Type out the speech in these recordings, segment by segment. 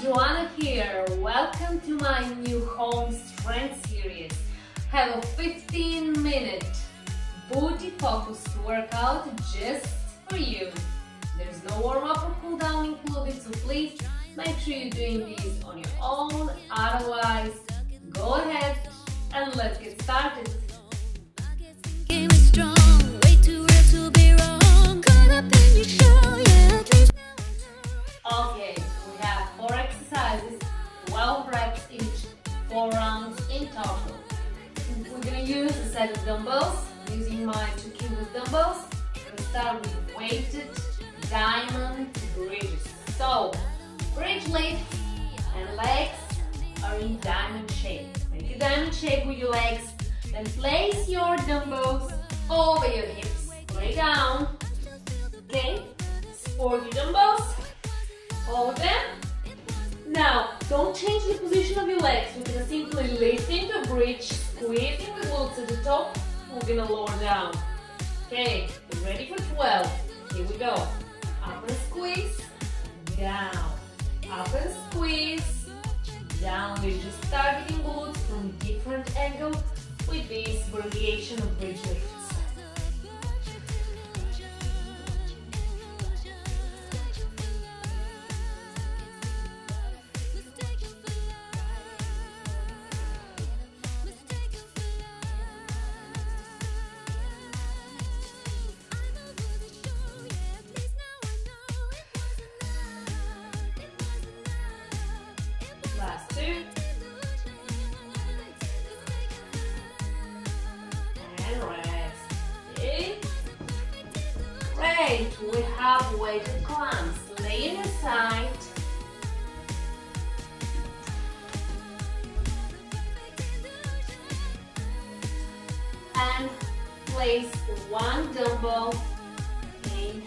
Joanna here. Welcome to my new home strength series. Have a 15-minute booty focused workout just for you. There's no warm-up or cool-down included, so please make sure you're doing these on your own. Otherwise, go ahead and let's get started. Okay, we have 4 exercises, 12 reps each, 4 rounds in total. We're going to use a set of dumbbells, using my 2 kg dumbbells. We're going to start with weighted diamond bridges. So, bridge lifts and legs are in diamond shape. Make a diamond shape with your legs, then place your dumbbells over your hips. Lay down. Okay, support your dumbbells. Hold them. Now, don't change the position of your legs. We're going to simply lift into a bridge, squeezing the glutes at the top. We're going to lower down. Okay, we're ready for 12. Here we go. Up and squeeze, down. Up and squeeze, down. We're just targeting glutes from different angles with this variation of bridge lifts. Last 2. And rest. Okay. Great. We have weighted climbs. Lay on your side. And place 1 dumbbell in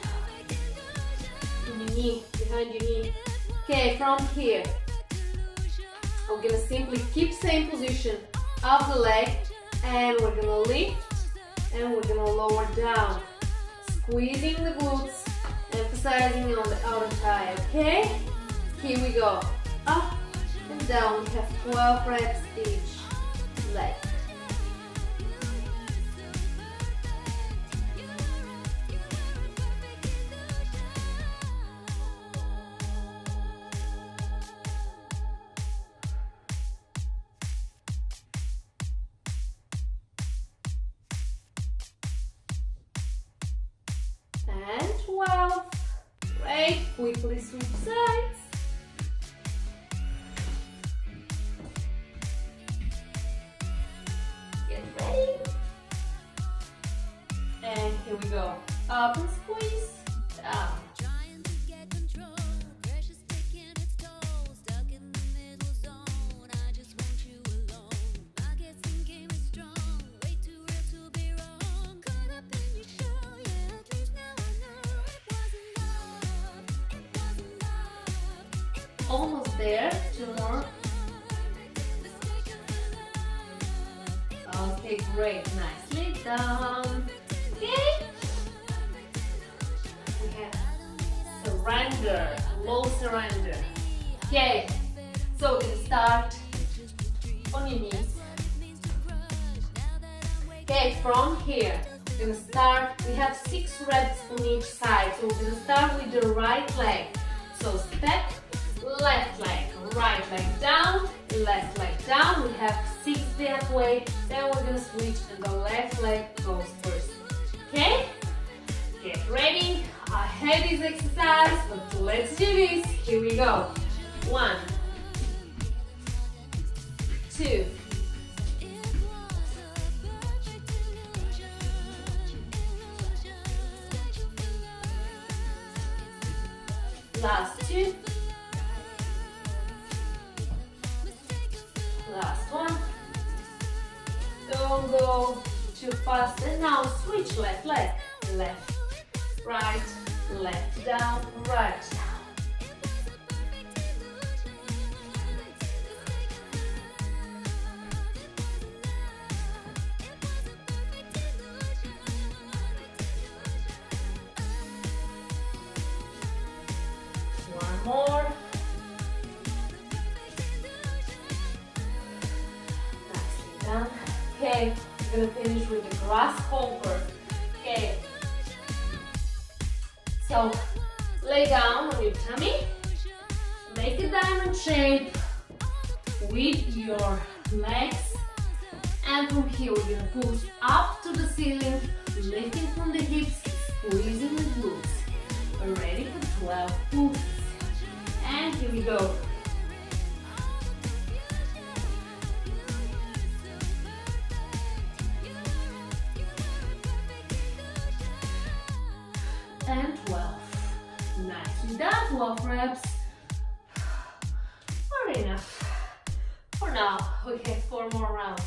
your knee, behind your knee. Okay, from here. We're going to simply keep same position of the leg, and we're going to lift and we're going to lower down, squeezing the glutes, emphasizing on the outer thigh. Okay, here we go, up and down. We have 12 reps each leg. And 12. Great. Quickly switch sides. Get ready. And here we go. Up and squeeze. Down. Almost there. 2 more. Okay, great. Nicely done. Okay. We have surrender, low surrender. Okay. So we're gonna start on your knees. Okay, from here, we're gonna start. We have 6 reps on each side. So we're gonna start with the right leg. So step. Left leg, right leg down, left leg down. We have 6 that way. Then we're gonna switch and the left leg goes first. Okay? Get ready. I had this exercise, but let's do this. Here we go. 1, 2, 2. Last one. Don't go too fast. And now switch left leg. Left, right, left down, right down. One more. Okay, we're gonna finish with the grasshopper. Okay, so lay down on your tummy, make a diamond shape with your legs, and from here we're gonna push up to the ceiling, lifting from the hips, squeezing the glutes. We're ready for 12 pulses. And here we go. And 12. Nicely done, 12 reps. Are enough. For now, we have 4 more rounds.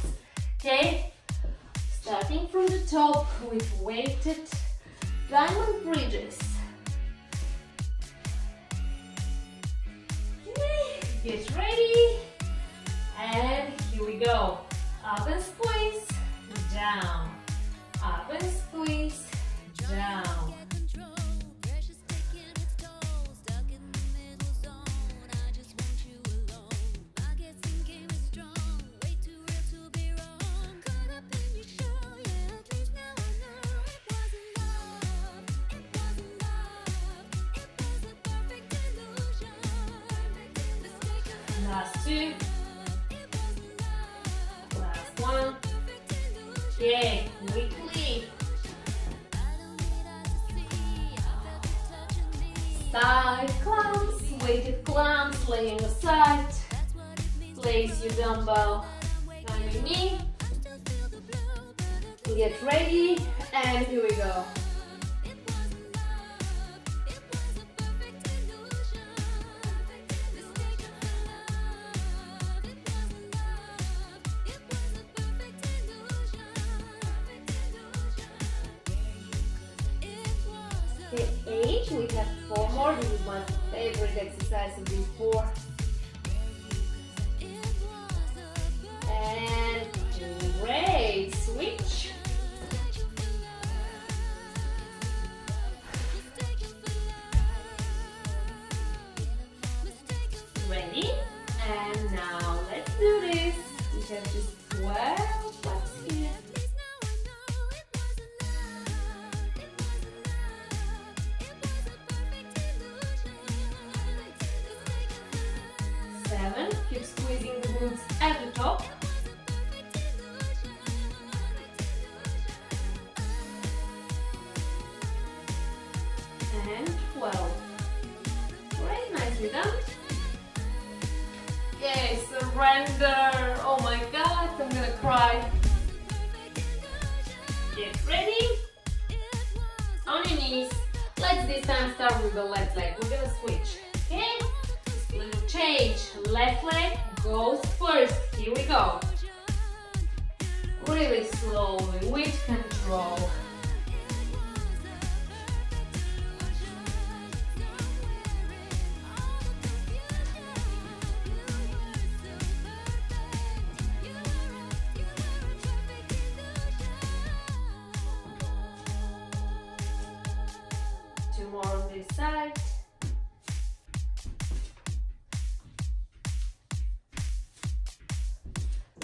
Okay? Starting from the top with weighted diamond bridges. Okay, get ready. And here we go. Up and squeeze, down. Up and squeeze, down. Last 2. Last 1. Okay, quickly. Side clamps, weighted clamps, laying aside. Place your dumbbell behind your knee. Get ready, and here we go. Okay, 8, we have 4 more. This is my favorite exercise of these 4. And great, switch. Ready? And now let's do this. We have just 12 laps here. 7, keep squeezing the glutes at the top. And 12. Great, nicely done. Yay, surrender. Oh my God, I'm gonna cry. Get ready. On your knees. Let's this time start with the left leg. We're gonna switch, okay? Little change. Left leg goes first. Here we go. Really slowly, with control. Two more on this side.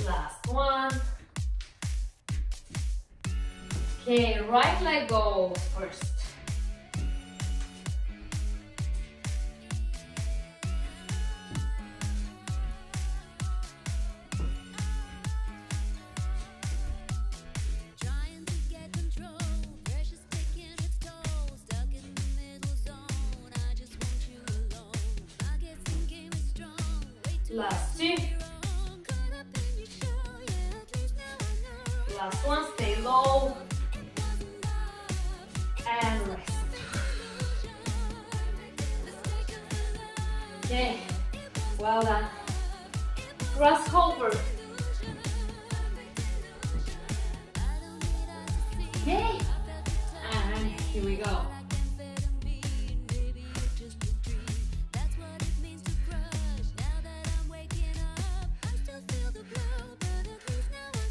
Last one. Okay, right leg goes first. Last 2. Last one, stay low. And rest. Okay, well done. Grasshopper. Okay, and here we go.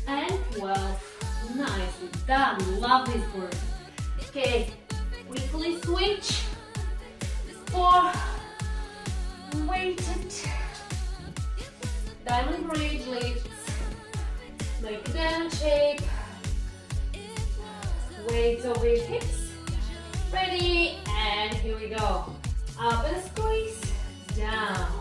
And 12. Nicely done. Love this work. Okay, quickly switch for weighted diamond bridge lifts. Make a diamond shape. Weights over your hips. Ready, and here we go. Up and squeeze, down.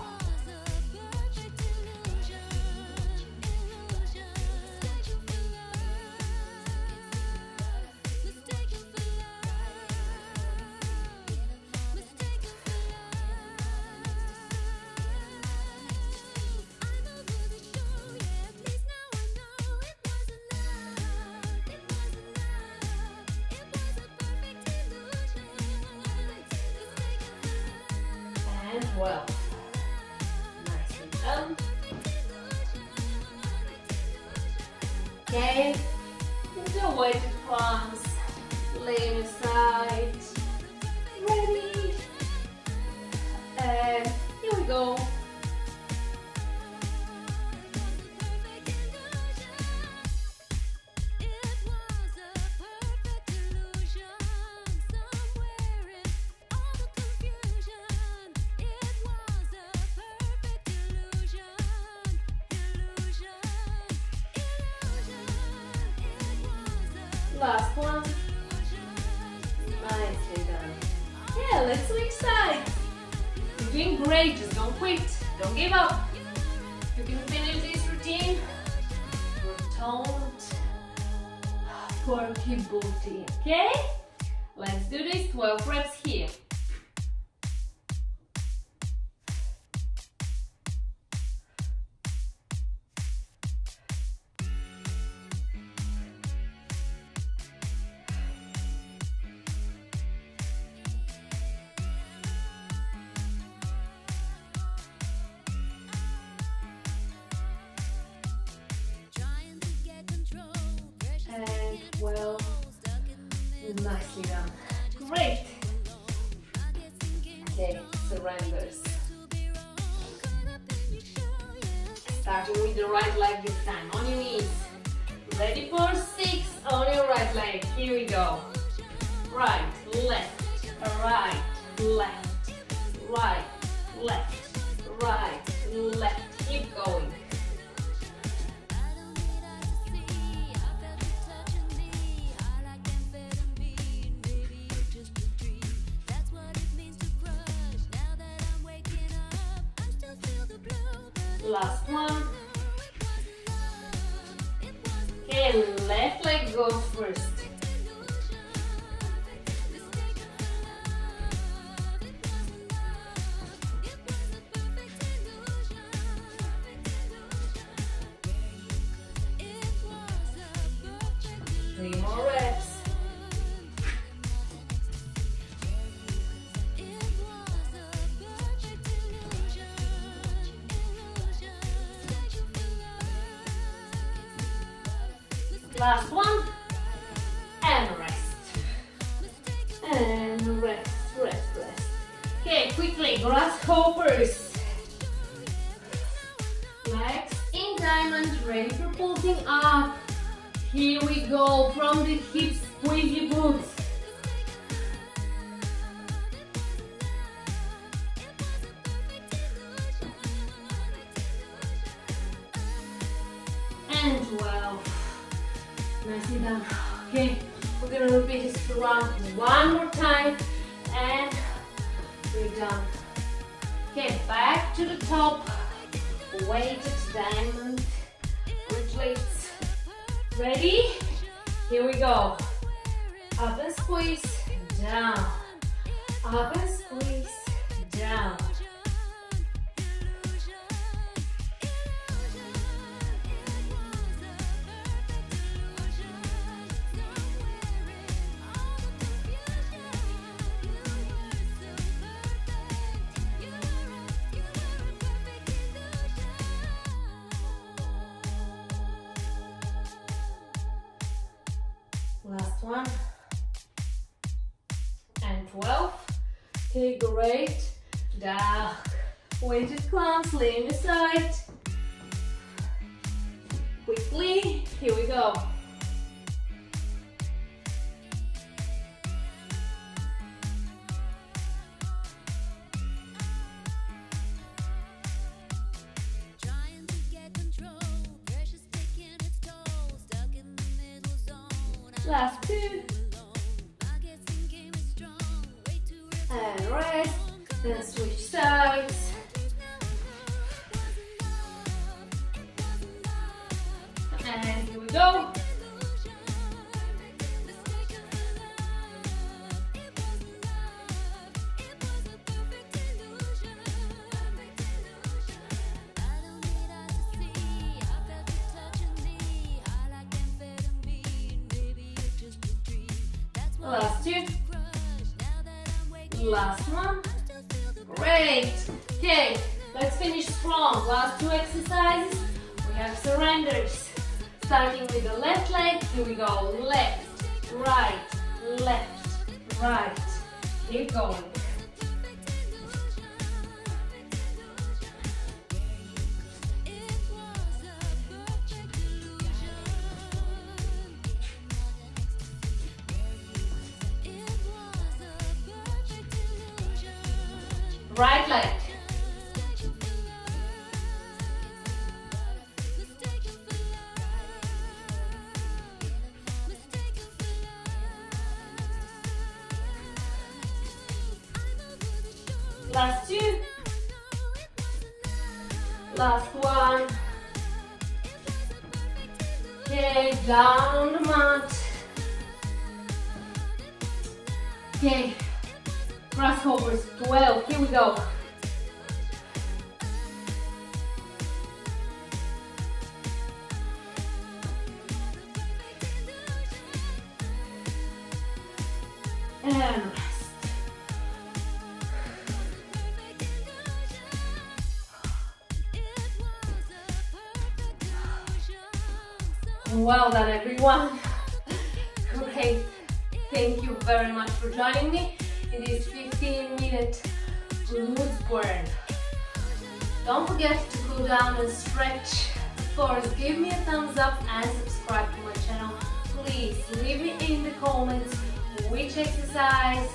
And 12. Nicely done. Okay, the weighted palms, lay aside. Ready. And here we go. Last one. Nicely done. Yeah, let's switch sides. You're doing great, just don't quit. Don't give up. You can finish this routine. Your toned, porky booty. Okay? Let's do this 12 reps here. And 12. Nicely done. Great. Okay, surrenders. Starting with the right leg this time, on your knees. Ready for 6 on your right leg. Here we go. Right, left, right, left, right, left, right, left. Keep going. Last one. Okay, left leg goes first. Three more reps. Last one, and rest. And rest, rest, rest. Okay, quickly, grasshoppers. Legs in diamond, ready for pulsing up. Here we go, from the hips, squeeze your boots. And 12. Nicely done. Okay, we're gonna repeat this round one more time and we're done. Okay, back to the top. Weighted diamond bridgelets. Ready? Here we go. Up and squeeze, down. Up and squeeze, down. Last one. And 12. Okay, great. Down. Weighted clamps, laying aside. Quickly, here we go. Trying to get control, pressure's taking its toll. Last 2. And rest. Then switch sides. And here we go. Last 2. Last one. Great. Okay, let's finish strong. Last 2 exercises. We have surrenders. Starting with the left leg. Here we go. Left, right, left, right. Keep going. Right leg. Last 2. Last one. Okay, down the mat. Okay, grasshoppers 12. Here we go. And rest. Well done, everyone. Great. Thank you very much for joining me in this 15-minute glutes burn. Don't forget to cool down and stretch. Of course, give me a thumbs up and subscribe to my channel. Please leave me in the comments which exercise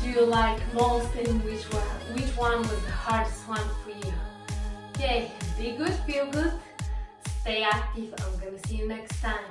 do you like most and which one was the hardest one for you. Okay, be good, feel good, stay active. I'm gonna see you next time.